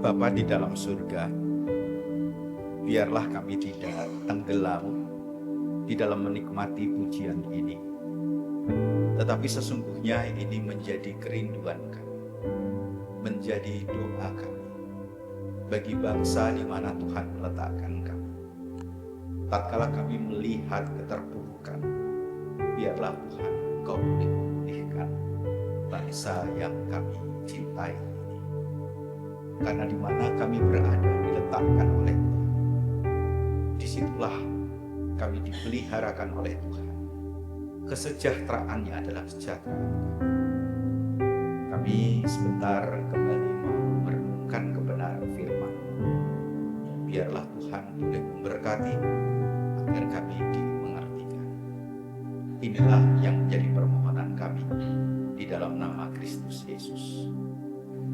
Bapa di dalam surga, biarlah kami tidak tenggelam di dalam menikmati pujian ini. Tetapi sesungguhnya ini menjadi kerinduan kami, menjadi doa kami bagi bangsa di mana Tuhan meletakkan kami. Tatkala kami melihat keterpurukan, biarlah Tuhan Engkau boleh memulihkan bangsa yang kami cintai ini. Karena di mana kami berada diletakkan oleh Tuhan, disitulah kami dipeliharakan oleh Tuhan. Kesejahteraannya adalah kesejahteraan kami. Kami sebentar kembali mau merenungkan kebenaran firman. Biarlah Tuhan boleh memberkati agar kami dimengertikan. Inilah yang menjadi permohonan kami di dalam nama Kristus Yesus.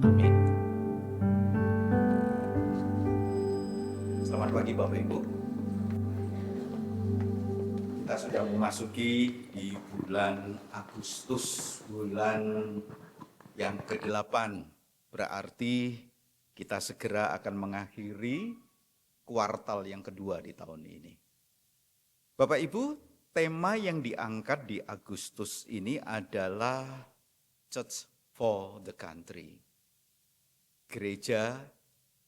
Amin. Selamat pagi Bapak Ibu. Kita sudah memasuki di bulan Agustus, bulan yang ke-8. Berarti kita segera akan mengakhiri kuartal yang kedua di tahun ini. Bapak Ibu, tema yang diangkat di Agustus ini adalah Church for the Country. Gereja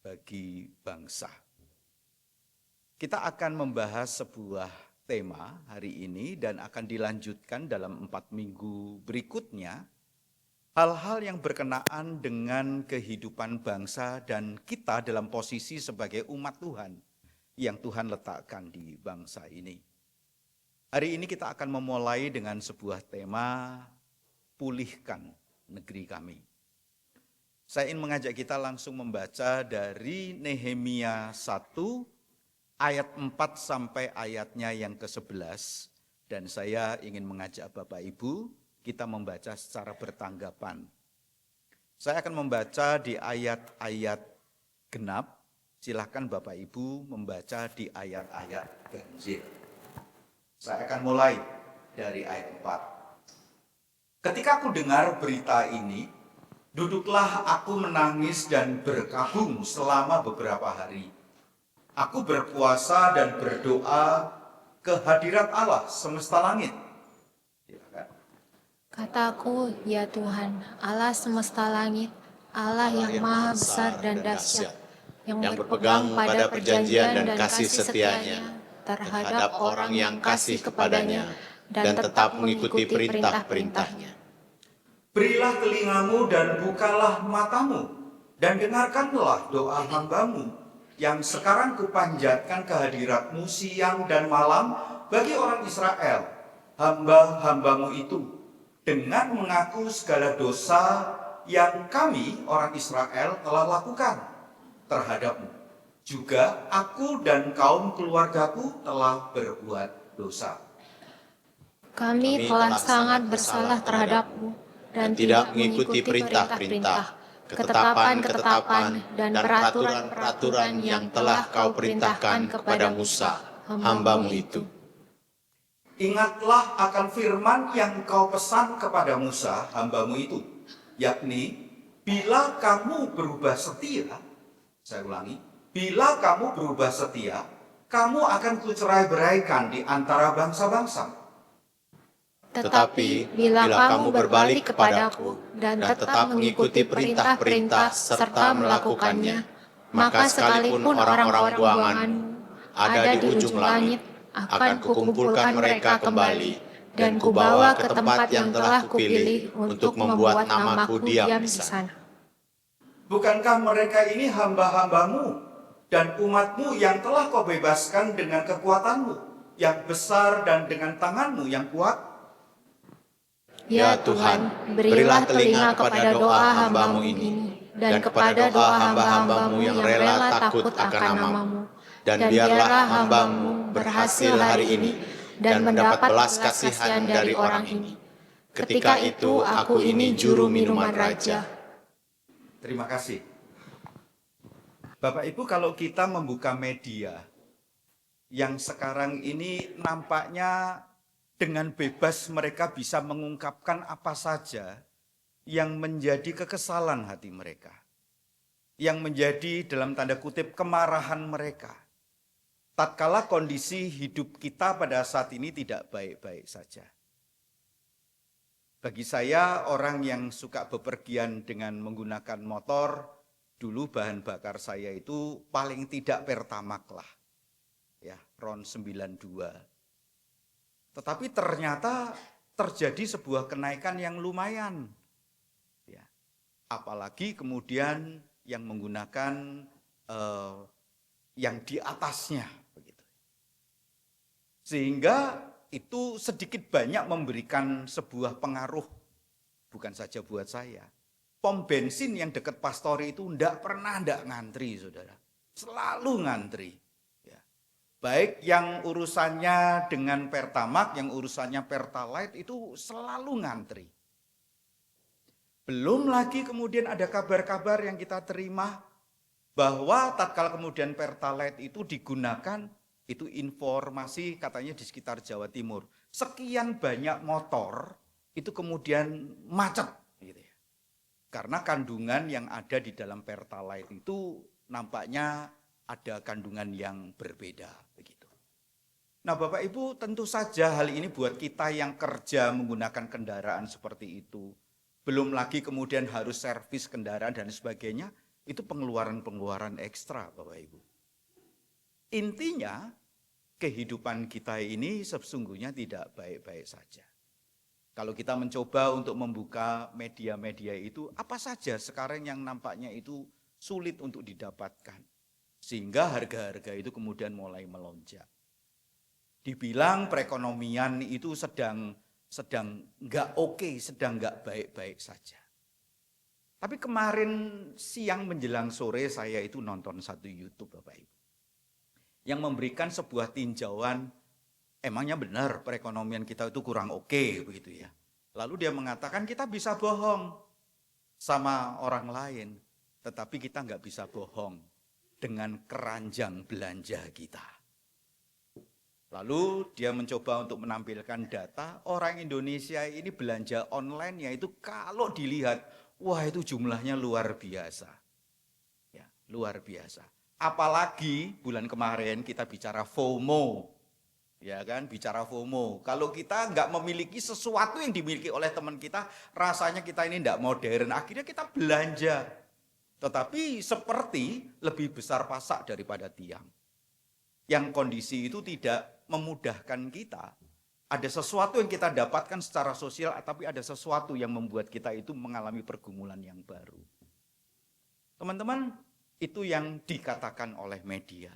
bagi bangsa. Kita akan membahas sebuah tema hari ini dan akan dilanjutkan dalam 4 minggu berikutnya. Hal-hal yang berkenaan dengan kehidupan bangsa dan kita dalam posisi sebagai umat Tuhan yang Tuhan letakkan di bangsa ini. Hari ini kita akan memulai dengan sebuah tema, pulihkan negeri kami. Saya ingin mengajak kita langsung membaca dari Nehemia 1 ayat 4 sampai ayatnya yang ke-11. Dan saya ingin mengajak Bapak Ibu, kita membaca secara bertanggapan. Saya akan membaca di ayat-ayat genap. Silahkan Bapak Ibu membaca di ayat-ayat ganjil. Saya akan mulai dari ayat 4. Ketika aku dengar berita ini, duduklah aku menangis dan berkabung selama beberapa hari. Aku berpuasa dan berdoa ke hadirat Allah semesta langit. Kataku, ya Tuhan, Allah semesta langit, Allah yang maha besar dan dahsyat, yang berpegang pada perjanjian dan kasih setianya terhadap orang yang kasih kepadanya dan tetap mengikuti perintah-perintahnya. Berilah telingamu dan bukalah matamu, dan dengarkanlah doa hambamu, yang sekarang kupanjatkan kehadiratmu siang dan malam bagi orang Israel, hamba-hambamu itu, dengan mengaku segala dosa yang kami orang Israel telah lakukan terhadapmu. Juga aku dan kaum keluargaku telah berbuat dosa. Kami telah sangat bersalah terhadapmu dan tidak mengikuti perintah-perintah, ketetapan-ketetapan dan peraturan-peraturan yang telah kau perintahkan kepada Musa, hambamu itu. Ingatlah akan firman yang kau pesan kepada Musa, hambamu itu, yakni, bila kamu berubah setia, saya ulangi, bila kamu berubah setia, kamu akan kucerai-beraikan di antara bangsa-bangsa. Tetapi bila kamu berbalik kepadaku dan tetap mengikuti perintah-perintah serta melakukannya, maka sekalipun orang-orang buanganmu ada di ujung langit, akan kukumpulkan mereka kembali dan kubawa ke tempat yang telah kupilih untuk membuat namaku diam di sana. Bukankah mereka ini hamba-hambamu dan umatmu yang telah kau bebaskan dengan kekuatanmu yang besar dan dengan tanganmu yang kuat? Ya Tuhan, berilah telinga kepada doa hambamu ini dan kepada doa hamba-hambamu yang rela takut akan namamu. Dan biarlah hambamu berhasil hari ini dan mendapat belas kasihan dari orang ini. Ketika itu aku ini juru minuman raja. Terima kasih. Bapak Ibu, kalau kita membuka media yang sekarang ini nampaknya dengan bebas mereka bisa mengungkapkan apa saja yang menjadi kekesalan hati mereka. yang menjadi dalam tanda kutip kemarahan mereka. Tatkala kondisi hidup kita pada saat ini tidak baik-baik saja. Bagi saya, orang yang suka bepergian dengan menggunakan motor, dulu bahan bakar saya itu paling tidak Pertamax lah. Ya, RON 92. Tetapi ternyata terjadi sebuah kenaikan yang lumayan. Ya. Apalagi kemudian yang menggunakan yang di atasnya. Begitu. Sehingga itu sedikit banyak memberikan sebuah pengaruh. Bukan saja buat saya. Pom bensin yang dekat Pastori itu enggak ngantri, saudara. Selalu ngantri. Baik yang urusannya dengan Pertamax, yang urusannya Pertalite itu selalu ngantri. Belum lagi kemudian ada kabar-kabar yang kita terima bahwa tatkala kemudian Pertalite itu digunakan, itu informasi katanya di sekitar Jawa Timur. Sekian banyak motor itu kemudian macet. Gitu ya. Karena kandungan yang ada di dalam Pertalite itu nampaknya ada kandungan yang berbeda begitu. Nah, Bapak Ibu, tentu saja hal ini buat kita yang kerja menggunakan kendaraan seperti itu, belum lagi kemudian harus servis kendaraan dan sebagainya, itu pengeluaran-pengeluaran ekstra, Bapak Ibu. Intinya, kehidupan kita ini sesungguhnya tidak baik-baik saja. Kalau kita mencoba untuk membuka media-media itu, apa saja sekarang yang nampaknya itu sulit untuk didapatkan. Sehingga harga-harga itu kemudian mulai melonjak. Dibilang perekonomian itu sedang nggak oke, sedang nggak baik-baik saja. Tapi kemarin siang menjelang sore saya itu nonton satu YouTube, Bapak Ibu, yang memberikan sebuah tinjauan, emangnya benar perekonomian kita itu kurang oke begitu ya. Lalu dia mengatakan kita bisa bohong sama orang lain, tetapi kita nggak bisa bohong dengan keranjang belanja kita. Lalu dia mencoba untuk menampilkan data orang Indonesia ini belanja online, yaitu kalau dilihat, wah itu jumlahnya luar biasa. Ya, luar biasa. Apalagi bulan kemarin kita bicara FOMO. Ya kan, bicara FOMO. Kalau kita nggak memiliki sesuatu yang dimiliki oleh teman kita, rasanya kita ini nggak modern. Akhirnya kita belanja. Tetapi seperti lebih besar pasak daripada tiang. Yang kondisi itu tidak memudahkan kita. Ada sesuatu yang kita dapatkan secara sosial, tapi ada sesuatu yang membuat kita itu mengalami pergumulan yang baru. Teman-teman, itu yang dikatakan oleh media.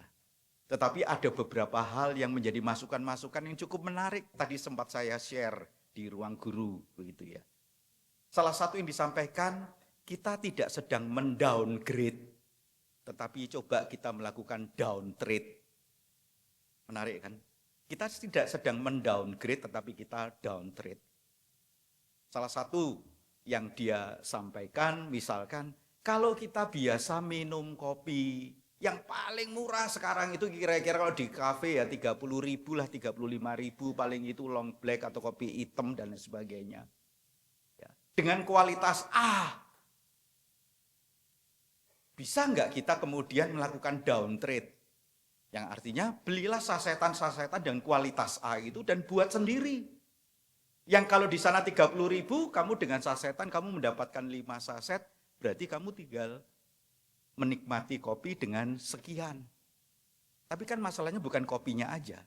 Tetapi ada beberapa hal yang menjadi masukan-masukan yang cukup menarik. Tadi sempat saya share di ruang guru, begitu ya. Salah satu yang disampaikan, kita tidak sedang mendowngrade, tetapi coba kita melakukan downtrade. Menarik kan? Kita tidak sedang mendowngrade, tetapi kita downtrade. Salah satu yang dia sampaikan, misalkan, kalau kita biasa minum kopi, yang paling murah sekarang itu kira-kira kalau di kafe ya 30.000 lah, 35.000 paling itu long black atau kopi hitam dan sebagainya. Ya. Dengan kualitas A. Bisa nggak kita kemudian melakukan downtrade? Yang artinya belilah sasetan-sasetan dengan kualitas A itu dan buat sendiri. Yang kalau di sana 30.000, kamu dengan sasetan kamu mendapatkan 5 saset, berarti kamu tinggal menikmati kopi dengan sekian. Tapi kan masalahnya bukan kopinya aja.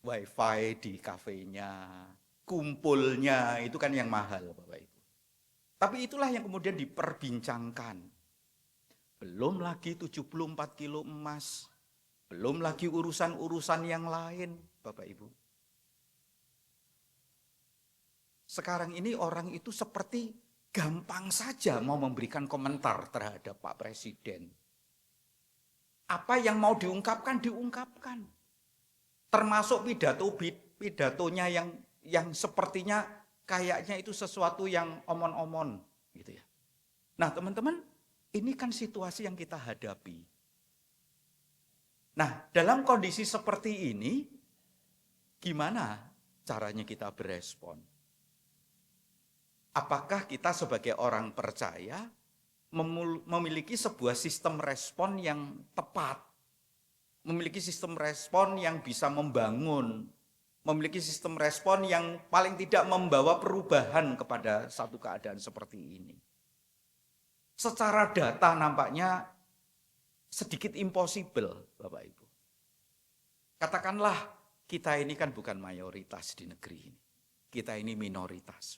Wifi di kafenya, kumpulnya itu kan yang mahal, Bapak Ibu. Tapi itulah yang kemudian diperbincangkan. Belum lagi 74 kilo emas. Belum lagi urusan-urusan yang lain, Bapak Ibu. Sekarang ini orang itu seperti gampang saja mau memberikan komentar terhadap Pak Presiden. Apa yang mau diungkapkan, diungkapkan. Termasuk pidatonya yang sepertinya kayaknya itu sesuatu yang omon-omon. Gitu ya. Nah teman-teman, ini kan situasi yang kita hadapi. Nah, dalam kondisi seperti ini, gimana caranya kita berespon? Apakah kita sebagai orang percaya memiliki sebuah sistem respon yang tepat, memiliki sistem respon yang bisa membangun, memiliki sistem respon yang paling tidak membawa perubahan kepada satu keadaan seperti ini. Secara data nampaknya sedikit impossible, Bapak Ibu. Katakanlah kita ini kan bukan mayoritas di negeri ini, kita ini minoritas.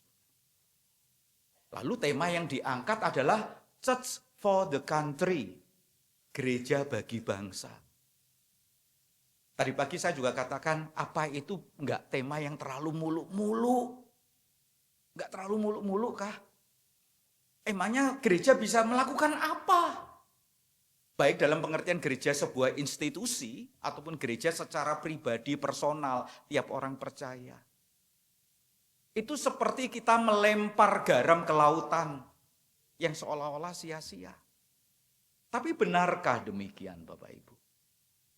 Lalu tema yang diangkat adalah Church for the Country, gereja bagi bangsa. Tadi pagi saya juga katakan, apa itu enggak tema yang terlalu muluk-muluk? Enggak terlalu muluk-muluk kah? Emangnya gereja bisa melakukan apa? Baik dalam pengertian gereja sebuah institusi, ataupun gereja secara pribadi, personal, tiap orang percaya. Itu seperti kita melempar garam ke lautan yang seolah-olah sia-sia. Tapi benarkah demikian Bapak Ibu?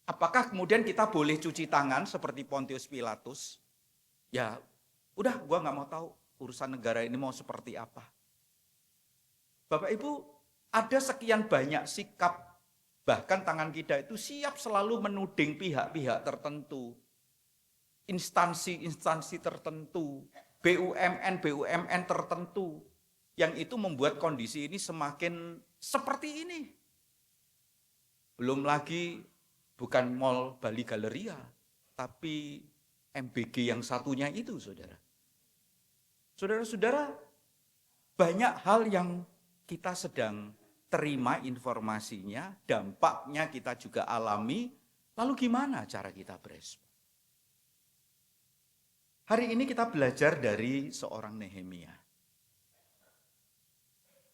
Apakah kemudian kita boleh cuci tangan seperti Pontius Pilatus? Ya udah gua nggak mau tahu urusan negara ini mau seperti apa. Bapak Ibu, ada sekian banyak sikap, bahkan tangan kita itu siap selalu menuding pihak-pihak tertentu, instansi-instansi tertentu, BUMN tertentu, yang itu membuat kondisi ini semakin seperti ini. Belum lagi bukan Mall Bali Galleria, tapi MBG yang satunya itu, saudara. Saudara-saudara, banyak hal yang kita sedang terima informasinya, dampaknya kita juga alami, lalu gimana cara kita berespon? Hari ini kita belajar dari seorang Nehemia.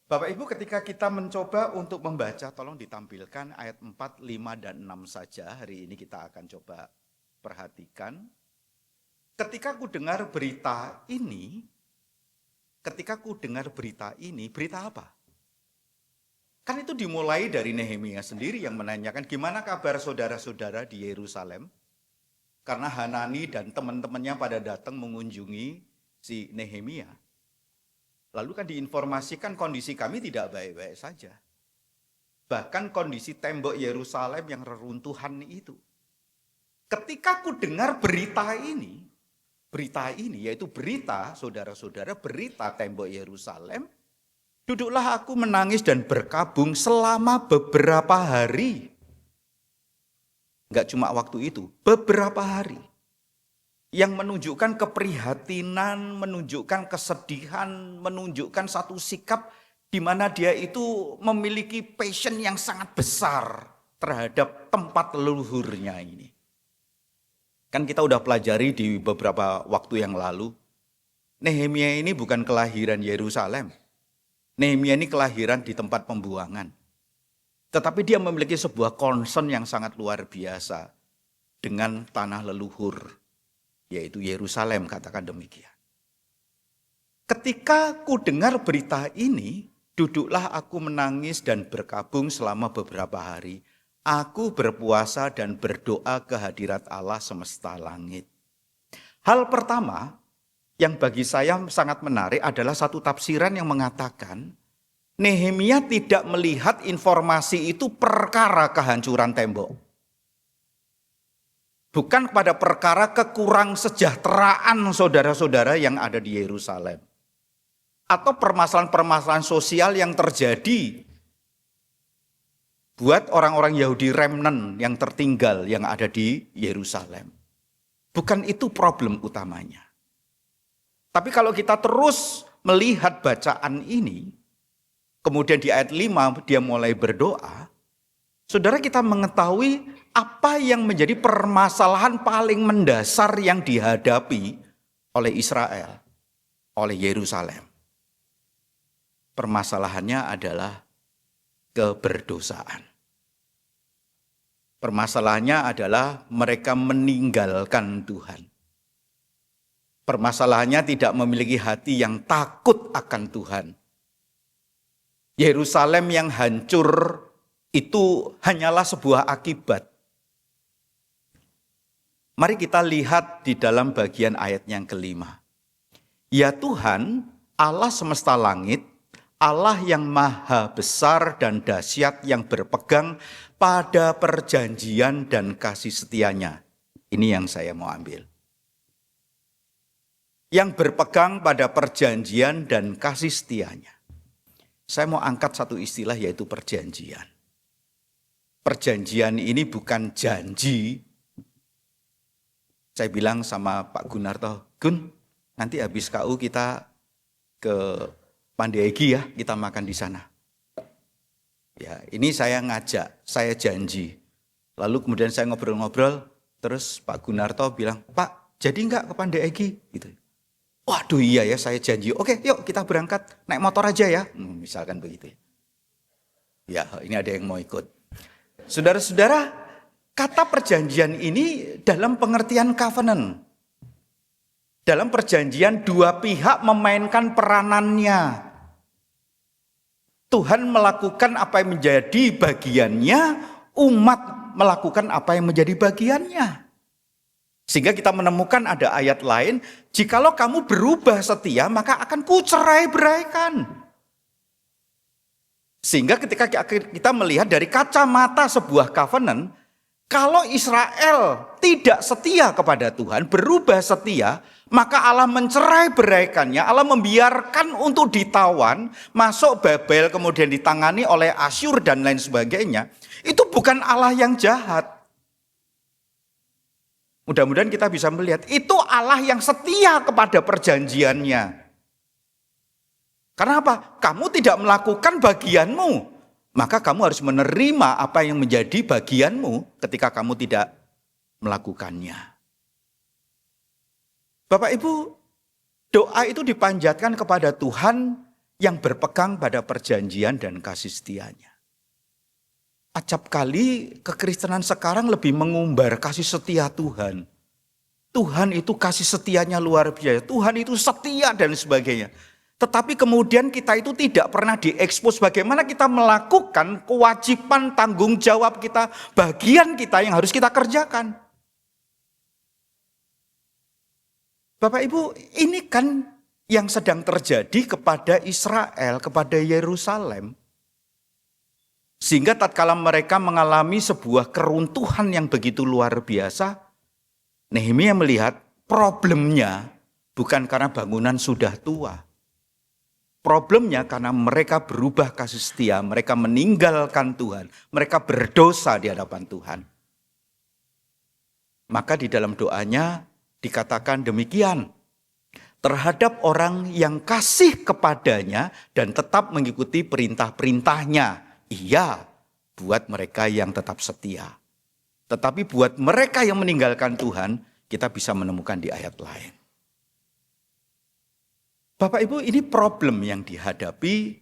Bapak Ibu, ketika kita mencoba untuk membaca, tolong ditampilkan ayat 4, 5, dan 6 saja. Hari ini kita akan coba perhatikan. Ketika ku dengar berita ini, berita apa? Kan itu dimulai dari Nehemia sendiri yang menanyakan gimana kabar saudara-saudara di Yerusalem. Karena Hanani dan teman-temannya pada datang mengunjungi si Nehemia. Lalu kan diinformasikan kondisi kami tidak baik-baik saja. Bahkan kondisi tembok Yerusalem yang reruntuhan itu. Ketika ku dengar berita ini yaitu berita, saudara-saudara, berita tembok Yerusalem, duduklah aku menangis dan berkabung selama beberapa hari. Enggak cuma waktu itu, beberapa hari. Yang menunjukkan keprihatinan, menunjukkan kesedihan, menunjukkan satu sikap di mana dia itu memiliki passion yang sangat besar terhadap tempat leluhurnya ini. Kan kita udah pelajari di beberapa waktu yang lalu, Nehemia ini bukan kelahiran Yerusalem. Nehemia ini kelahiran di tempat pembuangan. Tetapi dia memiliki sebuah concern yang sangat luar biasa dengan tanah leluhur, yaitu Yerusalem, katakan demikian. Ketika ku dengar berita ini, duduklah aku menangis dan berkabung selama beberapa hari. Aku berpuasa dan berdoa ke hadirat Allah semesta langit. Hal pertama yang bagi saya sangat menarik adalah satu tafsiran yang mengatakan Nehemia tidak melihat informasi itu perkara kehancuran tembok. Bukan pada perkara kekurang sejahteraan saudara-saudara yang ada di Yerusalem. Atau permasalahan-permasalahan sosial yang terjadi buat orang-orang Yahudi remnant yang tertinggal yang ada di Yerusalem. Bukan itu problem utamanya. Tapi kalau kita terus melihat bacaan ini, kemudian di ayat 5 dia mulai berdoa, saudara kita mengetahui apa yang menjadi permasalahan paling mendasar yang dihadapi oleh Israel, oleh Yerusalem. Permasalahannya adalah keberdosaan. Permasalahannya adalah mereka meninggalkan Tuhan. Permasalahannya tidak memiliki hati yang takut akan Tuhan. Yerusalem yang hancur itu hanyalah sebuah akibat. Mari kita lihat di dalam bagian ayat yang kelima. Ya Tuhan, Allah semesta langit, Allah yang maha besar dan dahsyat yang berpegang pada perjanjian dan kasih setianya. Ini yang saya mau ambil. Yang berpegang pada perjanjian dan kasih setianya. Saya mau angkat satu istilah yaitu perjanjian. Perjanjian ini bukan janji. Saya bilang sama Pak Gunarto, Gun, nanti habis KU kita ke Pandai Egi ya, kita makan di sana. Ya, ini saya ngajak, saya janji. Lalu kemudian saya ngobrol-ngobrol, terus Pak Gunarto bilang, Pak, jadi enggak ke Pandai Egi? Gitu. Waduh iya ya, saya janji. Oke, yuk kita berangkat, naik motor aja ya. Misalkan begitu. Ya, ini ada yang mau ikut. Saudara-saudara, kata perjanjian ini dalam pengertian covenant. Dalam perjanjian dua pihak memainkan peranannya. Tuhan melakukan apa yang menjadi bagiannya, umat melakukan apa yang menjadi bagiannya. Sehingga kita menemukan ada ayat lain, jikalau kamu berubah setia, maka akan kucerai-beraikan. Sehingga ketika kita melihat dari kacamata sebuah covenant, kalau Israel tidak setia kepada Tuhan, berubah setia, maka Allah mencerai-beraikannya, Allah membiarkan untuk ditawan, masuk Babel, kemudian ditangani oleh Asyur dan lain sebagainya. Itu bukan Allah yang jahat. Mudah-mudahan kita bisa melihat, itu Allah yang setia kepada perjanjiannya. Karena apa? Kamu tidak melakukan bagianmu, maka kamu harus menerima apa yang menjadi bagianmu ketika kamu tidak melakukannya. Bapak Ibu, doa itu dipanjatkan kepada Tuhan yang berpegang pada perjanjian dan kasih setianya. Acap kali kekristenan sekarang lebih mengumbar kasih setia Tuhan. Tuhan itu kasih setianya luar biasa. Tuhan itu setia dan sebagainya. Tetapi kemudian kita itu tidak pernah diekspos bagaimana kita melakukan kewajiban tanggung jawab kita, bagian kita yang harus kita kerjakan. Bapak Ibu, ini kan yang sedang terjadi kepada Israel, kepada Yerusalem. Sehingga tatkala mereka mengalami sebuah keruntuhan yang begitu luar biasa, Nehemia melihat problemnya bukan karena bangunan sudah tua. Problemnya karena mereka berubah kasih setia, mereka meninggalkan Tuhan, mereka berdosa di hadapan Tuhan. Maka di dalam doanya dikatakan demikian, terhadap orang yang kasih kepadanya dan tetap mengikuti perintah-perintahnya. Iya, buat mereka yang tetap setia. Tetapi buat mereka yang meninggalkan Tuhan, kita bisa menemukan di ayat lain. Bapak Ibu, ini problem yang dihadapi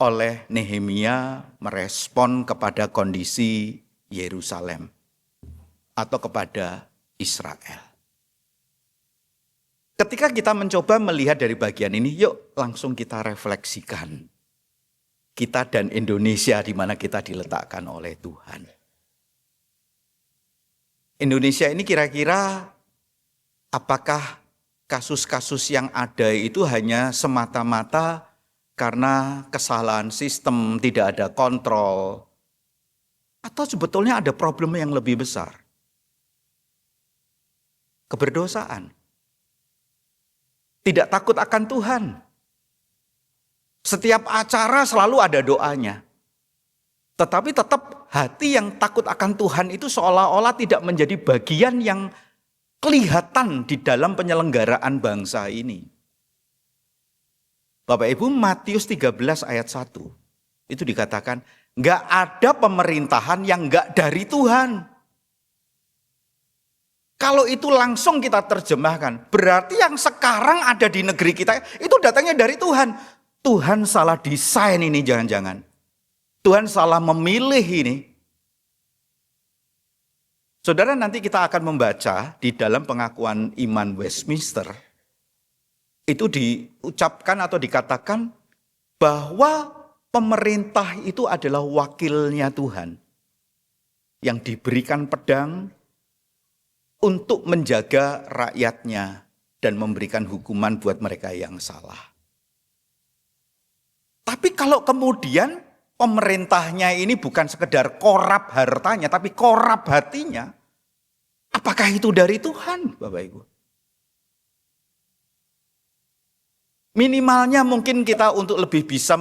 oleh Nehemia merespon kepada kondisi Yerusalem atau kepada Israel. Ketika kita mencoba melihat dari bagian ini, yuk langsung kita refleksikan. Kita dan Indonesia di mana kita diletakkan oleh Tuhan. Indonesia ini kira-kira apakah kasus-kasus yang ada itu hanya semata-mata karena kesalahan sistem, tidak ada kontrol, atau sebetulnya ada problem yang lebih besar? Keberdosaan. Tidak takut akan Tuhan. Setiap acara selalu ada doanya. Tetapi tetap hati yang takut akan Tuhan itu seolah-olah tidak menjadi bagian yang kelihatan di dalam penyelenggaraan bangsa ini. Bapak Ibu, Matius 13 ayat 1 itu dikatakan, nggak ada pemerintahan yang nggak dari Tuhan. Kalau itu langsung kita terjemahkan, berarti yang sekarang ada di negeri kita itu datangnya dari Tuhan. Tuhan salah desain ini jangan-jangan. Tuhan salah memilih ini. Saudara, nanti kita akan membaca di dalam pengakuan iman Westminster. Itu diucapkan atau dikatakan bahwa pemerintah itu adalah wakilnya Tuhan. Yang diberikan pedang untuk menjaga rakyatnya dan memberikan hukuman buat mereka yang salah. Tapi kalau kemudian pemerintahnya ini bukan sekedar korap hartanya, tapi korap hatinya, apakah itu dari Tuhan, Bapak Ibu? Minimalnya mungkin kita untuk lebih bisa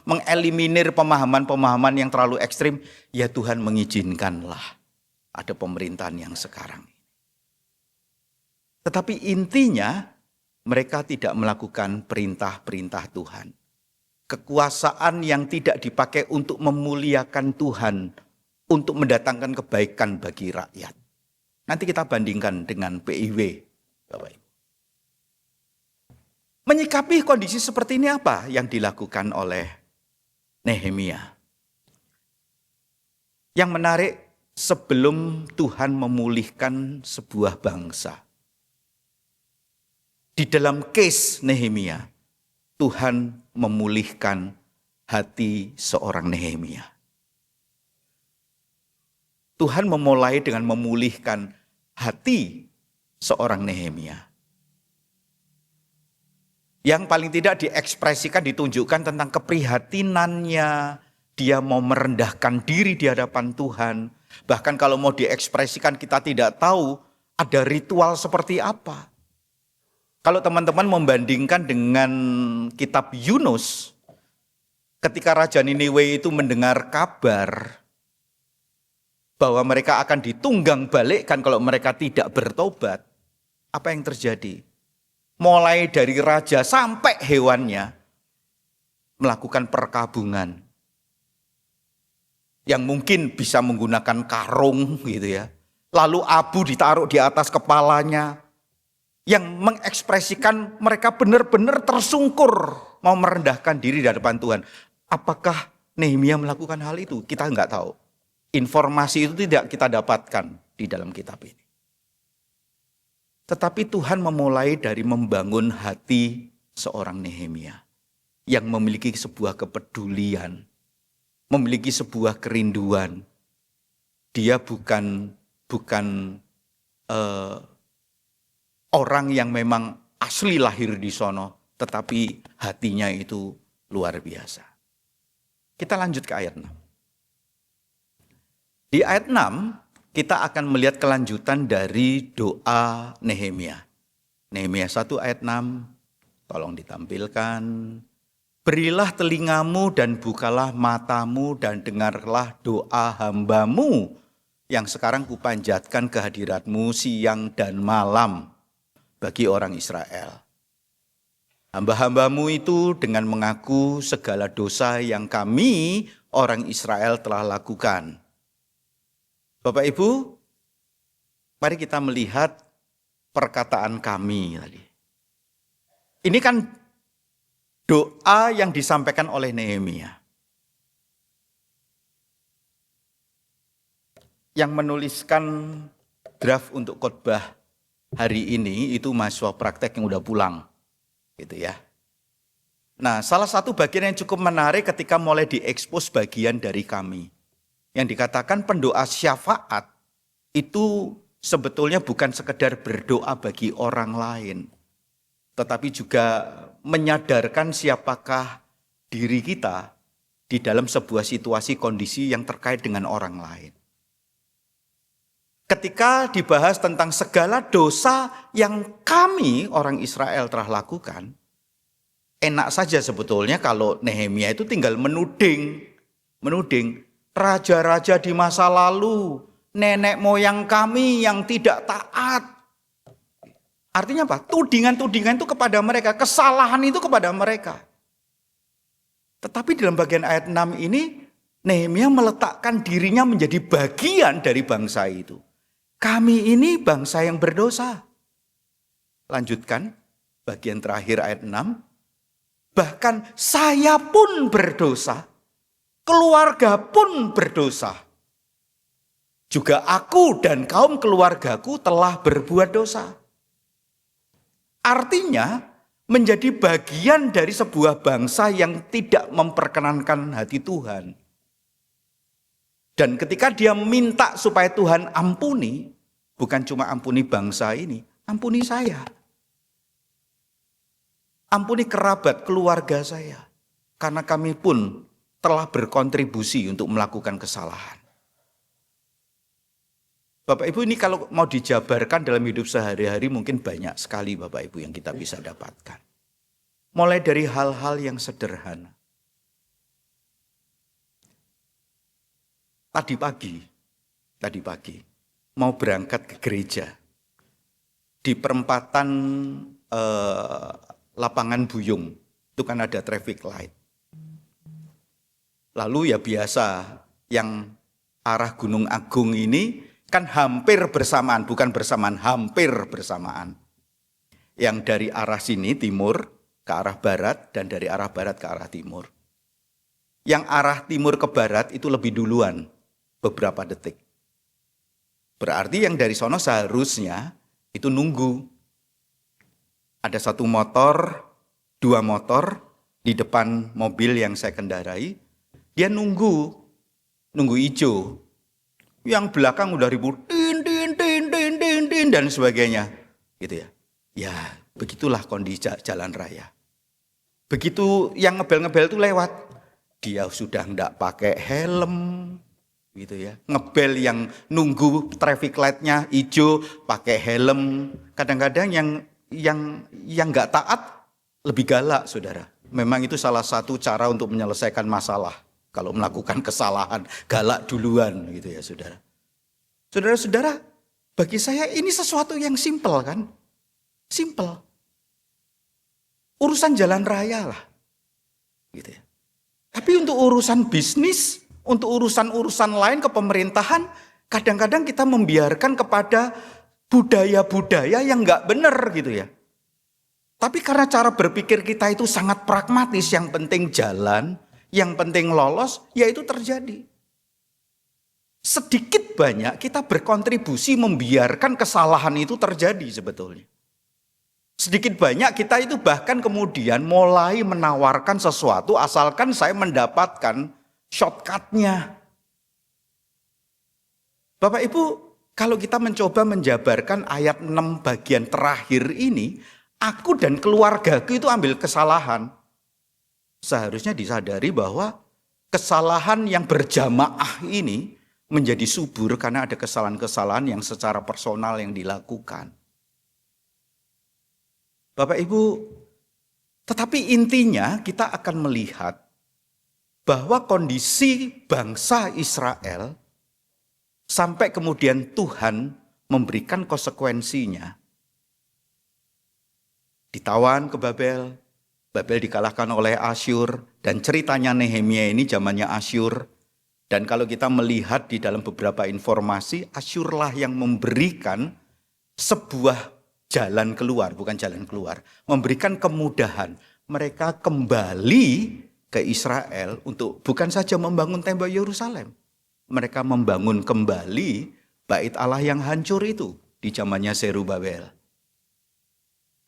mengeliminir pemahaman-pemahaman yang terlalu ekstrim, ya Tuhan mengizinkanlah ada pemerintahan yang sekarang. Tetapi intinya mereka tidak melakukan perintah-perintah Tuhan. Kekuasaan yang tidak dipakai untuk memuliakan Tuhan, untuk mendatangkan kebaikan bagi rakyat. Nanti kita bandingkan dengan PIW, Bapak Ibu. Menyikapi kondisi seperti ini apa yang dilakukan oleh Nehemia? Yang menarik, sebelum Tuhan memulihkan sebuah bangsa, di dalam case Nehemia, Tuhan memulihkan hati seorang Nehemia. Tuhan memulai dengan memulihkan hati seorang Nehemia. Yang paling tidak diekspresikan, ditunjukkan tentang keprihatinannya. Dia mau merendahkan diri di hadapan Tuhan. Bahkan kalau mau diekspresikan kita tidak tahu ada ritual seperti apa. Kalau teman-teman membandingkan dengan kitab Yunus, ketika Raja Niniwe itu mendengar kabar bahwa mereka akan ditunggang balikkan kalau mereka tidak bertobat, apa yang terjadi? Mulai dari raja sampai hewannya melakukan perkabungan. Yang mungkin bisa menggunakan karung gitu ya. Lalu abu ditaruh di atas kepalanya. Yang mengekspresikan mereka benar-benar tersungkur mau merendahkan diri di hadapan Tuhan. Apakah Nehemia melakukan hal itu? Kita nggak tahu. Informasi itu tidak kita dapatkan di dalam kitab ini. Tetapi Tuhan memulai dari membangun hati seorang Nehemia yang memiliki sebuah kepedulian, memiliki sebuah kerinduan. Dia bukan orang yang memang asli lahir di sono, tetapi hatinya itu luar biasa. Kita lanjut ke ayat 6. Di ayat 6 kita akan melihat kelanjutan dari doa Nehemia. Nehemia 1 ayat 6, tolong ditampilkan. Berilah telingamu dan bukalah matamu dan dengarlah doa hambamu yang sekarang kupanjatkan kehadiratmu siang dan malam bagi orang Israel. Hamba-hambamu itu dengan mengaku segala dosa yang kami orang Israel telah lakukan. Bapak Ibu, mari kita melihat perkataan kami tadi. Ini kan doa yang disampaikan oleh Nehemia. Yang menuliskan draft untuk khotbah hari ini itu mahasiswa praktek yang udah pulang. Gitu ya. Nah, salah satu bagian yang cukup menarik ketika mulai diekspos bagian dari kami. Yang dikatakan pendoa syafaat itu sebetulnya bukan sekedar berdoa bagi orang lain. Tetapi juga menyadarkan siapakah diri kita di dalam sebuah situasi kondisi yang terkait dengan orang lain. Ketika dibahas tentang segala dosa yang kami orang Israel telah lakukan, enak saja sebetulnya kalau Nehemia itu tinggal menuding raja-raja di masa lalu, nenek moyang kami yang tidak taat. Artinya apa? Tudingan-tudingan itu kepada mereka, kesalahan itu kepada mereka. Tetapi dalam bagian ayat 6 ini, Nehemia meletakkan dirinya menjadi bagian dari bangsa itu. Kami ini bangsa yang berdosa. Lanjutkan, bagian terakhir ayat 6. Bahkan saya pun berdosa. Keluarga pun berdosa. Juga aku dan kaum keluargaku telah berbuat dosa. Artinya menjadi bagian dari sebuah bangsa yang tidak memperkenankan hati Tuhan. Dan ketika dia minta supaya Tuhan ampuni, bukan cuma ampuni bangsa ini, ampuni saya. Ampuni kerabat keluarga saya. karena kami pun telah berkontribusi untuk melakukan kesalahan. Bapak Ibu, ini kalau mau dijabarkan dalam hidup sehari-hari mungkin banyak sekali Bapak Ibu yang kita bisa dapatkan. Mulai dari hal-hal yang sederhana. Tadi pagi mau berangkat ke gereja. Di perempatan lapangan Buyung, itu kan ada traffic light. Lalu ya biasa, yang arah Gunung Agung ini kan hampir bersamaan, bukan bersamaan, hampir bersamaan. Yang dari arah sini timur ke arah barat dan dari arah barat ke arah timur. Yang arah timur ke barat itu lebih duluan, beberapa detik. Berarti yang dari sono seharusnya itu nunggu. Ada satu motor, dua motor di depan mobil yang saya kendarai. Dia nunggu hijau. Yang belakang udah ribut, din, dan sebagainya. Gitu ya. Ya, begitulah kondisi jalan raya. Begitu yang ngebel-ngebel itu lewat, dia sudah enggak pakai helm. Gitu ya. Ngebel yang nunggu traffic light-nya hijau, pakai helm. Kadang-kadang yang enggak taat lebih galak, Saudara. Memang itu salah satu cara untuk menyelesaikan masalah. Kalau melakukan kesalahan, galak duluan gitu ya saudara. Saudara-saudara, bagi saya ini sesuatu yang simpel kan? Simpel. Urusan jalan raya lah. Gitu ya. Tapi untuk urusan bisnis, untuk urusan-urusan lain kepemerintahan, kadang-kadang kita membiarkan kepada budaya-budaya yang nggak benar gitu ya. Tapi karena cara berpikir kita itu sangat pragmatis, yang penting jalan, yang penting lolos, ya itu terjadi. Sedikit banyak kita berkontribusi membiarkan kesalahan itu terjadi sebetulnya. Sedikit banyak kita itu bahkan kemudian mulai menawarkan sesuatu asalkan saya mendapatkan shortcut-nya. Bapak Ibu, kalau kita mencoba menjabarkan ayat 6 bagian terakhir ini, aku dan keluargaku itu ambil kesalahan. Seharusnya disadari bahwa kesalahan yang berjamaah ini menjadi subur karena ada kesalahan-kesalahan yang secara personal yang dilakukan. Bapak Ibu, tetapi intinya kita akan melihat bahwa kondisi bangsa Israel sampai kemudian Tuhan memberikan konsekuensinya. Ditawan ke Babel, Babel dikalahkan oleh Asyur, dan ceritanya Nehemia ini zamannya Asyur. Dan kalau kita melihat di dalam beberapa informasi, Asyurlah yang memberikan sebuah jalan keluar, bukan jalan keluar, memberikan kemudahan. Mereka kembali ke Israel untuk bukan saja membangun tembok Yerusalem. Mereka membangun kembali bait Allah yang hancur itu di zamannya Zerubabel.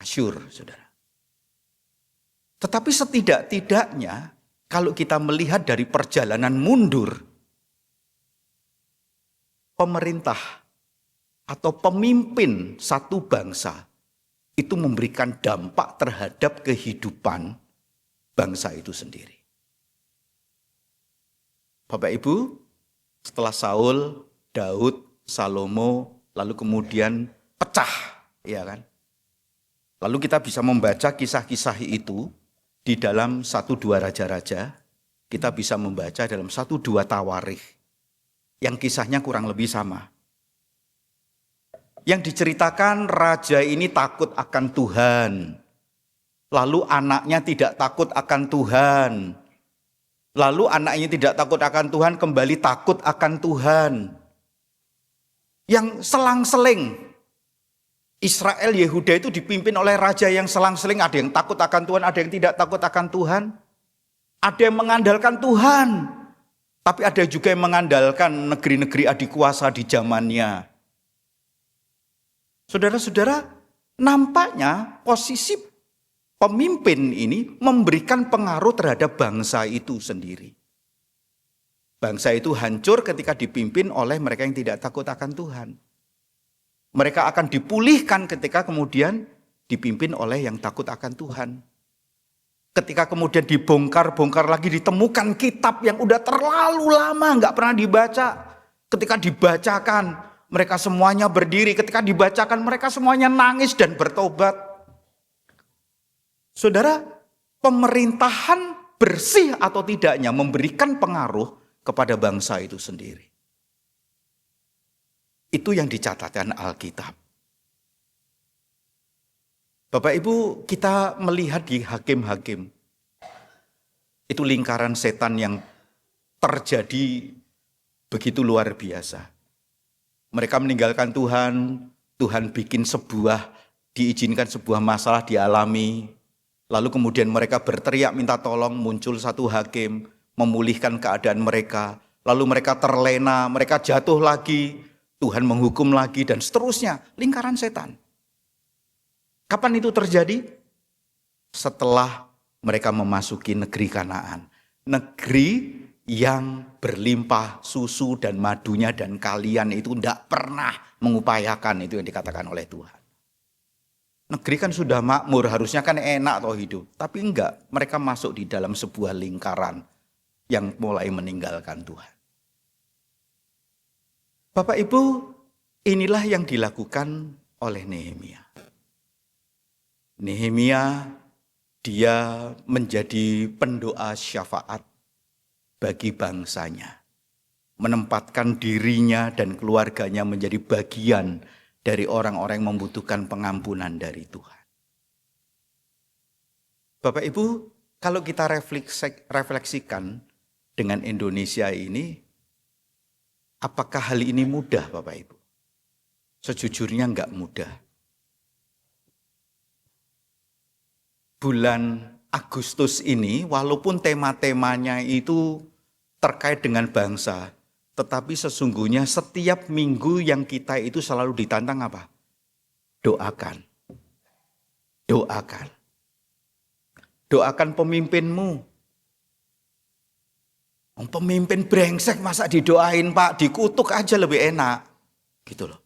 Asyur, saudara. Tetapi setidak-tidaknya kalau kita melihat dari perjalanan mundur, pemerintah atau pemimpin satu bangsa itu memberikan dampak terhadap kehidupan bangsa itu sendiri. Bapak Ibu, setelah Saul, Daud, Salomo, lalu kemudian pecah, ya kan? Lalu kita bisa membaca kisah-kisah itu di dalam 1-2 Raja-Raja, kita bisa membaca dalam 1-2 Tawarikh, yang kisahnya kurang lebih sama. Yang diceritakan raja ini takut akan Tuhan, lalu anaknya tidak takut akan Tuhan, lalu anaknya tidak takut akan Tuhan, kembali takut akan Tuhan. Yang selang-seling, Israel, Yehuda itu dipimpin oleh raja yang selang-seling. Ada yang takut akan Tuhan, ada yang tidak takut akan Tuhan. Ada yang mengandalkan Tuhan. Tapi ada juga yang mengandalkan negeri-negeri adik kuasa di zamannya. Saudara-saudara, nampaknya posisi pemimpin ini memberikan pengaruh terhadap bangsa itu sendiri. Bangsa itu hancur ketika dipimpin oleh mereka yang tidak takut akan Tuhan. Mereka akan dipulihkan ketika kemudian dipimpin oleh yang takut akan Tuhan. Ketika kemudian dibongkar lagi, ditemukan kitab yang udah terlalu lama nggak pernah dibaca. Ketika dibacakan, mereka semuanya berdiri. Ketika dibacakan, mereka semuanya nangis dan bertobat. Saudara, pemerintahan bersih atau tidaknya memberikan pengaruh kepada bangsa itu sendiri. Itu yang dicatatkan Alkitab. Bapak Ibu, kita melihat di hakim-hakim. Itu lingkaran setan yang terjadi begitu luar biasa. Mereka meninggalkan Tuhan, Tuhan diizinkan sebuah masalah dialami. Lalu kemudian mereka berteriak minta tolong, muncul satu hakim, memulihkan keadaan mereka. Lalu mereka terlena, mereka jatuh lagi, Tuhan menghukum lagi dan seterusnya. Lingkaran setan. Kapan itu terjadi? Setelah mereka memasuki negeri Kanaan. Negeri yang berlimpah susu dan madunya dan kalian itu tidak pernah mengupayakan, itu yang dikatakan oleh Tuhan. Negeri kan sudah makmur, harusnya kan enak toh hidup. Tapi enggak, mereka masuk di dalam sebuah lingkaran yang mulai meninggalkan Tuhan. Bapak Ibu, inilah yang dilakukan oleh Nehemia. Nehemia, dia menjadi pendoa syafaat bagi bangsanya. Menempatkan dirinya dan keluarganya menjadi bagian dari orang-orang yang membutuhkan pengampunan dari Tuhan. Bapak Ibu, kalau kita refleksikan dengan Indonesia ini, apakah hal ini mudah Bapak Ibu? Sejujurnya enggak mudah. Bulan Agustus ini, walaupun tema-temanya itu terkait dengan bangsa, tetapi sesungguhnya setiap minggu yang kita itu selalu ditantang apa? Doakan. Doakan. Doakan pemimpinmu. Pemimpin brengsek masa didoain Pak, dikutuk aja lebih enak. Gitu loh.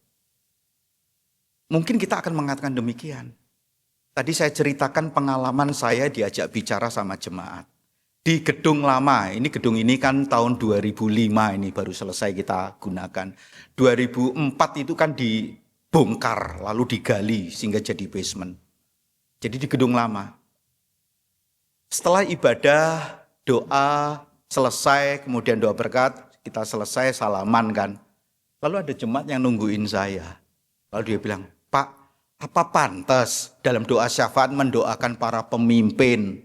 Mungkin kita akan mengatakan demikian. Tadi saya ceritakan pengalaman saya diajak bicara sama jemaat. Di gedung lama, gedung ini kan tahun 2005 ini baru selesai kita gunakan. 2004 itu kan dibongkar lalu digali sehingga jadi basement. Jadi di gedung lama. Setelah ibadah, doa selesai, kemudian doa berkat, kita selesai salaman kan. Lalu ada jemaat yang nungguin saya. Lalu dia bilang, Pak, apa pantas dalam doa syafaat mendoakan para pemimpin?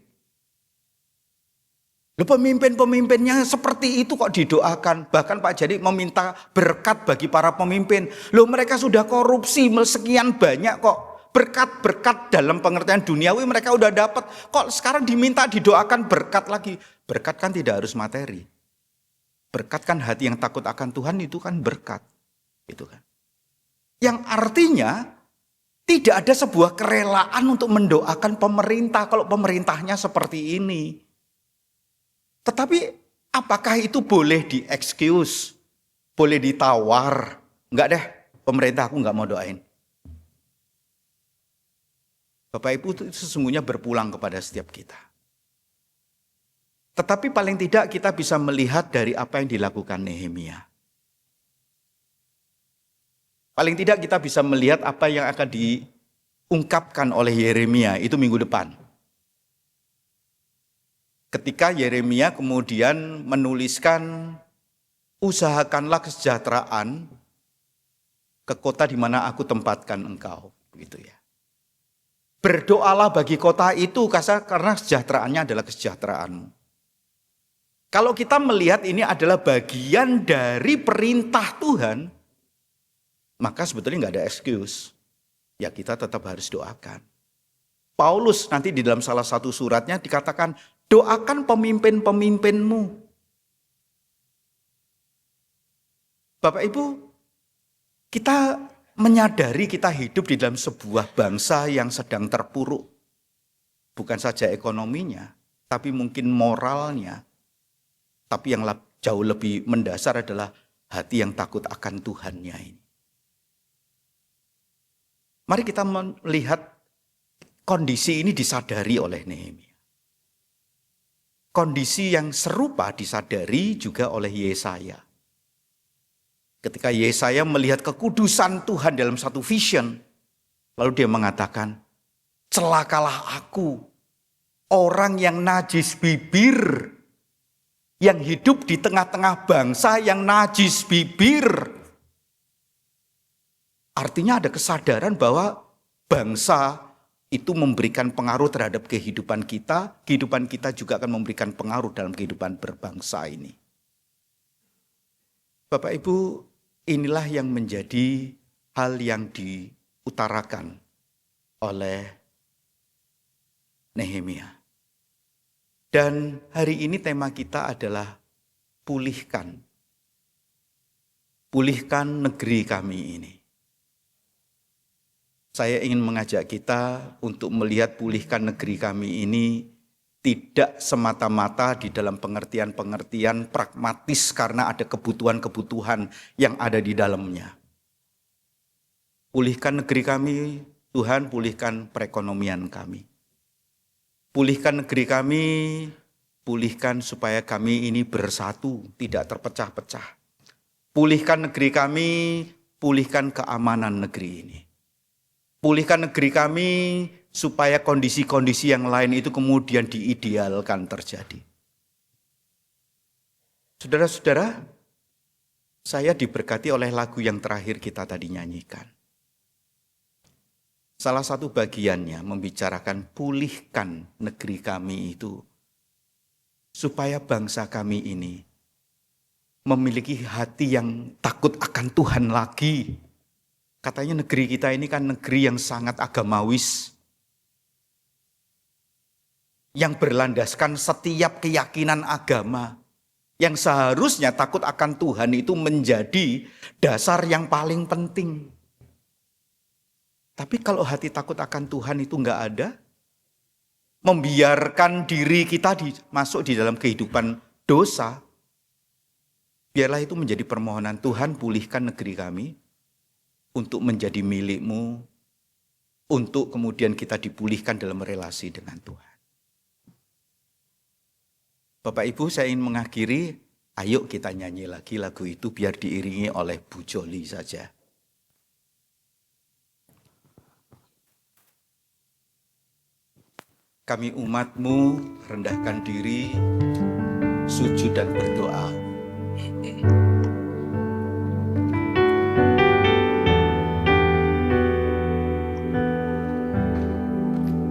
Loh, pemimpin-pemimpinnya seperti itu kok didoakan. Bahkan Pak Jadi meminta berkat bagi para pemimpin. Loh, mereka sudah korupsi sekian banyak kok. Berkat-berkat dalam pengertian duniawi mereka udah dapat. Kok sekarang diminta didoakan berkat lagi? Berkat kan tidak harus materi. Berkat kan hati yang takut akan Tuhan itu kan berkat. Itu kan. Yang artinya tidak ada sebuah kerelaan untuk mendoakan pemerintah kalau pemerintahnya seperti ini. Tetapi apakah itu boleh di-excuse? Boleh ditawar? Enggak deh, pemerintah aku enggak mau doain. Bapak Ibu itu sesungguhnya berpulang kepada setiap kita. Tetapi paling tidak kita bisa melihat dari apa yang dilakukan Nehemia. Paling tidak kita bisa melihat apa yang akan diungkapkan oleh Yeremia itu minggu depan. Ketika Yeremia kemudian menuliskan, usahakanlah kesejahteraan ke kota di mana aku tempatkan engkau. Begitu ya. Berdoalah bagi kota itu karena kesejahteraannya adalah kesejahteraanmu. Kalau kita melihat ini adalah bagian dari perintah Tuhan, maka sebetulnya nggak ada excuse. Ya kita tetap harus doakan. Paulus nanti di dalam salah satu suratnya dikatakan, doakan pemimpin-pemimpinmu. Bapak Ibu, kita menyadari kita hidup di dalam sebuah bangsa yang sedang terpuruk. Bukan saja ekonominya, tapi mungkin moralnya. Tapi yang jauh lebih mendasar adalah hati yang takut akan Tuhannya ini. Mari kita melihat kondisi ini disadari oleh Nehemia. kondisi yang serupa disadari juga oleh Yesaya. Ketika Yesaya melihat kekudusan Tuhan dalam satu vision, lalu dia mengatakan, celakalah aku, orang yang najis bibir, yang hidup di tengah-tengah bangsa yang najis bibir. Artinya ada kesadaran bahwa bangsa itu memberikan pengaruh terhadap kehidupan kita juga akan memberikan pengaruh dalam kehidupan berbangsa ini. Bapak Ibu, inilah yang menjadi hal yang diutarakan oleh Nehemia. Dan hari ini tema kita adalah pulihkan. Pulihkan negeri kami ini. Saya ingin mengajak kita untuk melihat pulihkan negeri kami ini tidak semata-mata di dalam pengertian-pengertian pragmatis karena ada kebutuhan-kebutuhan yang ada di dalamnya. Pulihkan negeri kami, Tuhan, pulihkan perekonomian kami. Pulihkan negeri kami, pulihkan supaya kami ini bersatu, tidak terpecah-pecah. Pulihkan negeri kami, pulihkan keamanan negeri ini. Pulihkan negeri kami supaya kondisi-kondisi yang lain itu kemudian diidealkan terjadi. Saudara-saudara, saya diberkati oleh lagu yang terakhir kita tadi nyanyikan. Salah satu bagiannya membicarakan pulihkan negeri kami itu supaya bangsa kami ini memiliki hati yang takut akan Tuhan lagi. Katanya negeri kita ini kan negeri yang sangat agamawis, yang berlandaskan setiap keyakinan agama, yang seharusnya takut akan Tuhan itu menjadi dasar yang paling penting. Tapi kalau hati takut akan Tuhan itu enggak ada, membiarkan diri kita masuk di dalam kehidupan dosa, biarlah itu menjadi permohonan Tuhan, pulihkan negeri kami, untuk menjadi milik-Mu, untuk kemudian kita dipulihkan dalam relasi dengan Tuhan. Bapak Ibu, saya ingin mengakhiri, ayo kita nyanyi lagi lagu itu biar diiringi oleh Bu Joli saja. Kami umat-Mu rendahkan diri, sujud dan berdoa.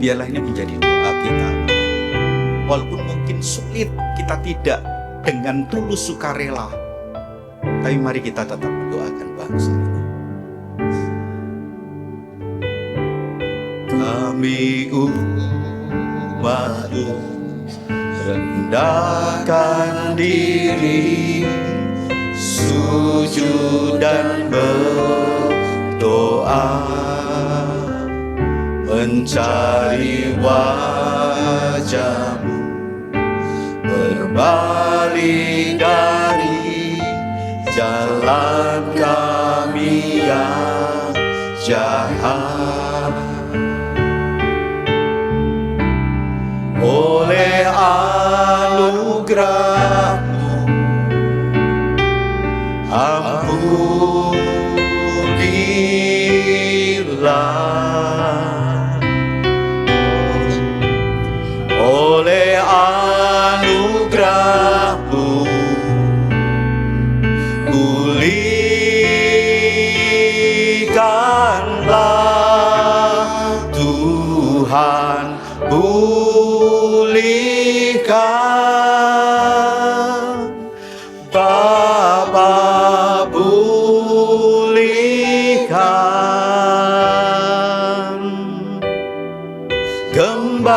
Biarlah ini menjadi doa kita. Walaupun mungkin sulit, kita tidak dengan tulus sukarela, tapi mari kita tetap mendoakan bangsa ini. Kami umat-Mu rendahkan diri, sujud dan berdoa, mencari wajah-Mu, berbalik dari jalan kami yang jahat. Oleh anugerah-Mu, ampunilah. Oleh anugerah-Mu, pulihkanlah Tuhan, pulihkan Bapa, pulihkan, kembalikan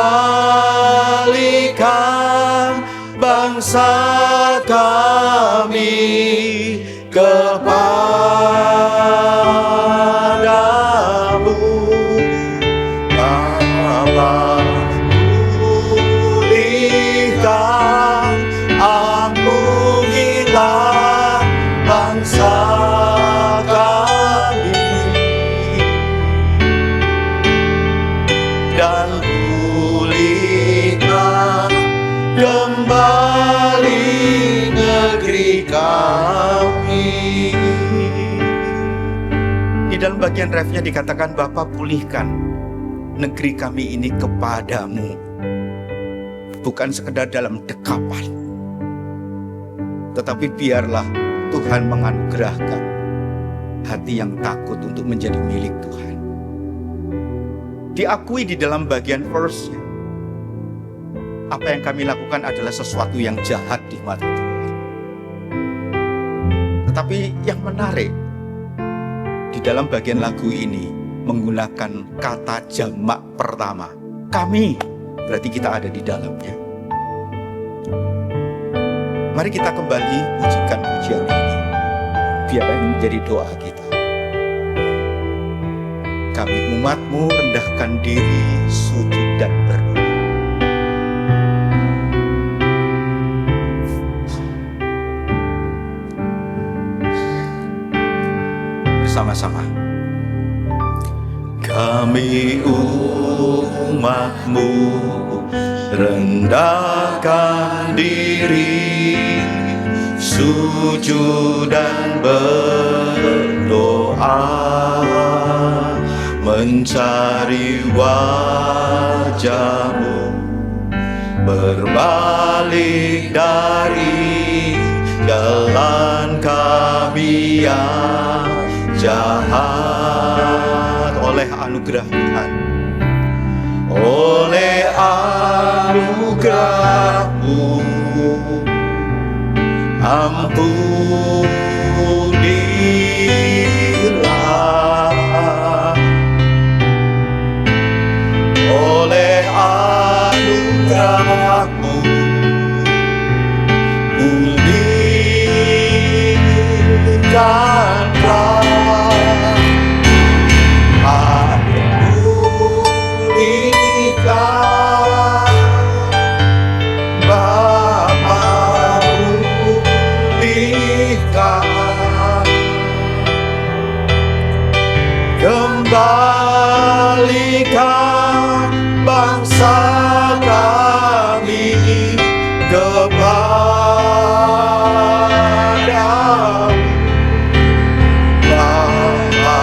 bangsa kami kepadamu. Bapa, pulihkan, ampunilah bangsa kami, dan pulihkan kembali dalam bagian refnya dikatakan, Bapa pulihkan negeri kami ini kepadamu. Bukan sekedar dalam dekapan, tetapi biarlah Tuhan menganugerahkan hati yang takut untuk menjadi milik Tuhan. Diakui di dalam bagian verse-nya, apa yang kami lakukan adalah sesuatu yang jahat di mata Tuhan. Tetapi yang menarik, di dalam bagian lagu ini menggunakan kata jamak pertama. Kami, berarti kita ada di dalamnya. Mari kita kembali pujikan pujian ini. Biar ini menjadi doa kita. Kami umat-Mu rendahkan diri, sujud dan berdoa. Bersama-sama. Kami umat-Mu rendahkan diri, sujud dan berdoa, mencari wajah-Mu, berbalik dari jalan kami yang jahat. Oleh anugerah Tuhan, oleh anugerah-Mu, ampunilah. Oleh anugerah-Mu, pulihkanlah. Pulihkan Bapa, pulihkan. Kembalikan bangsa kami kepadamu. Bapa,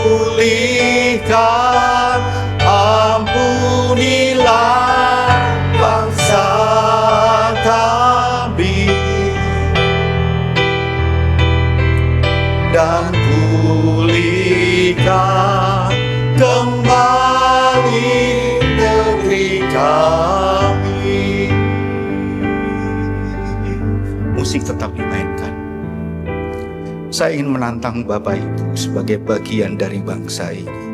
pulihkan, ampunilah bangsa kami, dan pulihkan kembali negeri kami. Musik tetap dimainkan. Saya ingin menantang Bapak Ibu sebagai bagian dari bangsa ini.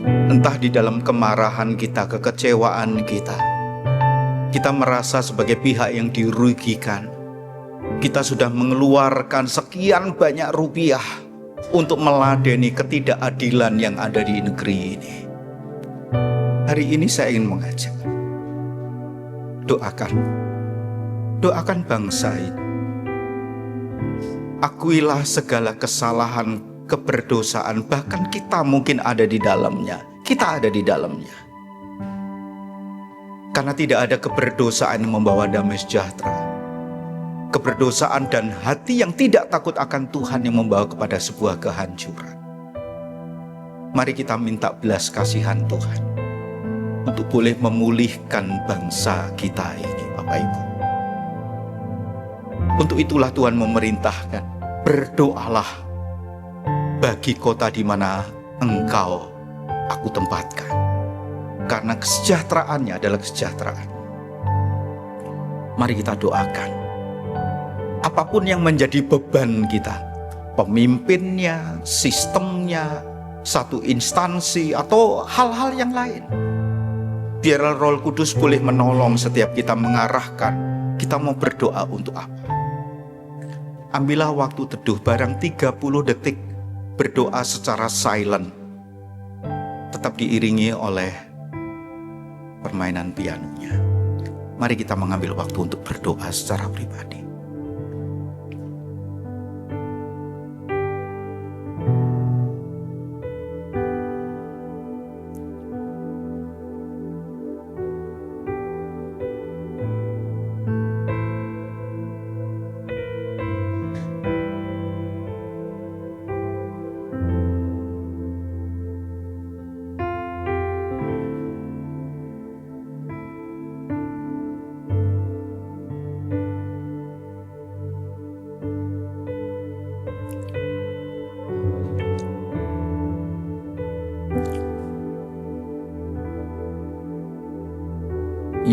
Entah di dalam kemarahan kita, kekecewaan kita, kita merasa sebagai pihak yang dirugikan. Kita sudah mengeluarkan sekian banyak rupiah untuk meladeni ketidakadilan yang ada di negeri ini. Hari ini saya ingin mengajak, doakan bangsa ini. Akuilah segala kesalahan, keberdosaan, bahkan kita mungkin ada di dalamnya. Kita ada di dalamnya. Karena tidak ada keberdosaan yang membawa damai sejahtera. Keberdosaan dan hati yang tidak takut akan Tuhan yang membawa kepada sebuah kehancuran. Mari kita minta belas kasihan Tuhan untuk boleh memulihkan bangsa kita ini, Bapak Ibu. Untuk itulah Tuhan memerintahkan, berdoalah bagi kota di mana Engkau aku tempatkan. Karena kesejahteraannya adalah kesejahteraan. Mari kita doakan. Apapun yang menjadi beban kita, pemimpinnya, sistemnya, satu instansi, atau hal-hal yang lain, biarlah Roh Kudus boleh menolong setiap kita mengarahkan, kita mau berdoa untuk apa. Ambillah waktu teduh barang 30 detik, berdoa secara silent, tetap diiringi oleh permainan pianonya. Mari kita mengambil waktu untuk berdoa secara pribadi.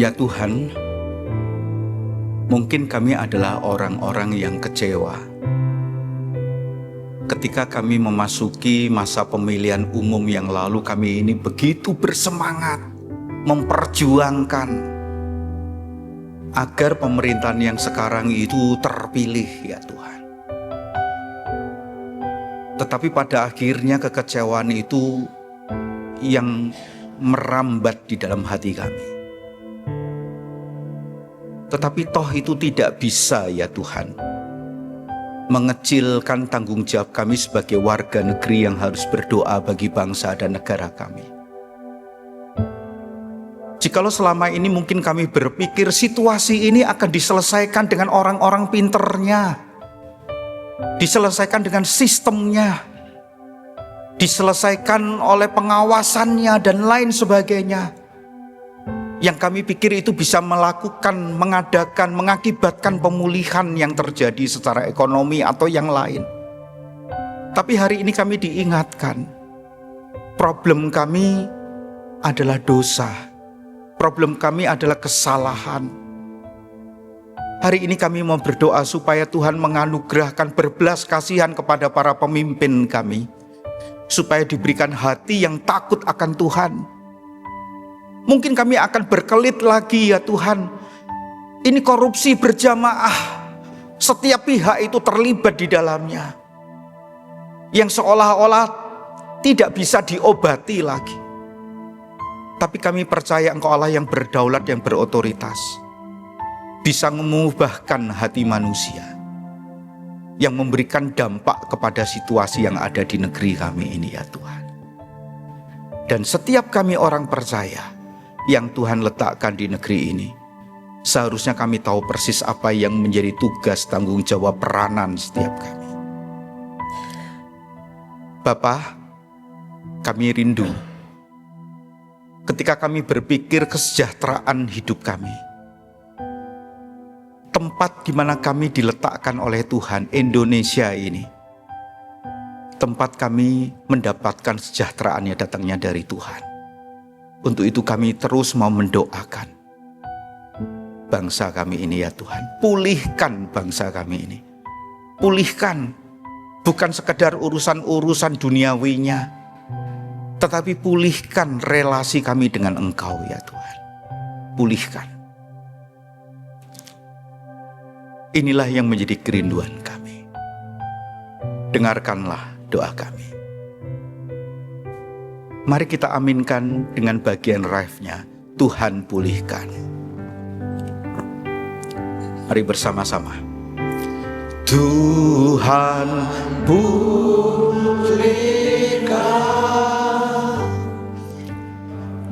Ya Tuhan, mungkin kami adalah orang-orang yang kecewa ketika kami memasuki masa pemilihan umum yang lalu. Kami ini begitu bersemangat memperjuangkan agar pemerintahan yang sekarang itu terpilih, ya Tuhan. Tetapi pada akhirnya kekecewaan itu yang merambat di dalam hati kami. Tetapi toh itu tidak bisa, ya Tuhan, mengecilkan tanggung jawab kami sebagai warga negeri yang harus berdoa bagi bangsa dan negara kami. Jikalau selama ini mungkin kami berpikir situasi ini akan diselesaikan dengan orang-orang pinternya, diselesaikan dengan sistemnya, diselesaikan oleh pengawasannya dan lain sebagainya. Yang kami pikir itu bisa melakukan, mengadakan, mengakibatkan pemulihan yang terjadi secara ekonomi atau yang lain. Tapi hari ini kami diingatkan, problem kami adalah dosa. Problem kami adalah kesalahan. Hari ini kami mau berdoa supaya Tuhan menganugerahkan berbelas kasihan kepada para pemimpin kami, supaya diberikan hati yang takut akan Tuhan. Mungkin kami akan berkelit lagi, ya Tuhan. Ini korupsi berjamaah, setiap pihak itu terlibat di dalamnya, yang seolah-olah tidak bisa diobati lagi. Tapi kami percaya Engkau Allah yang berdaulat, yang berotoritas, bisa mengubahkan hati manusia, yang memberikan dampak kepada situasi yang ada di negeri kami ini, ya Tuhan. Dan setiap kami orang percaya yang Tuhan letakkan di negeri ini, seharusnya kami tahu persis apa yang menjadi tugas, tanggung jawab, peranan setiap kami. Bapa, kami rindu ketika kami berpikir kesejahteraan hidup kami, tempat di mana kami diletakkan oleh Tuhan, Indonesia ini, tempat kami mendapatkan sejahteraannya datangnya dari Tuhan. Untuk itu kami terus mau mendoakan bangsa kami ini, ya Tuhan. Pulihkan bangsa kami ini. Pulihkan, bukan sekedar urusan-urusan duniawinya, tetapi pulihkan relasi kami dengan Engkau, ya Tuhan. Pulihkan. Inilah yang menjadi kerinduan kami. Dengarkanlah doa kami. Mari kita aminkan dengan bagian refnya, Tuhan pulihkan. Mari bersama-sama. Tuhan pulihkan,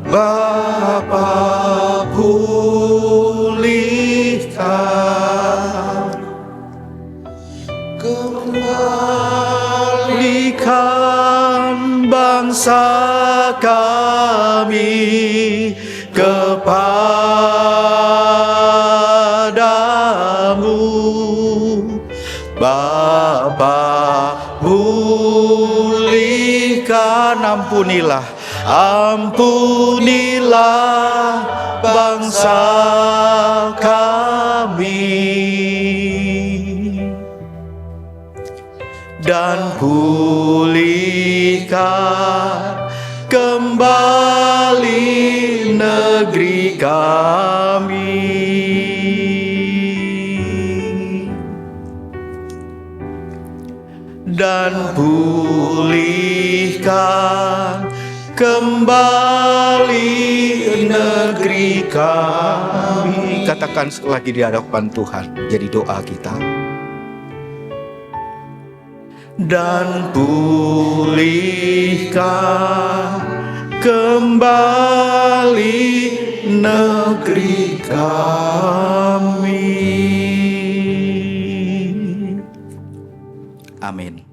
Bapa pulihkan, kembalikan bangsa kami kepadamu. Bapa pulihkan, ampunilah bangsa kami, dan pulihkan kembali negeri kami. Dan pulihkan kembali negeri kami. Katakan sekali lagi di hadapan Tuhan, jadi doa kita. Dan pulihkan kembali negeri kami. Amin.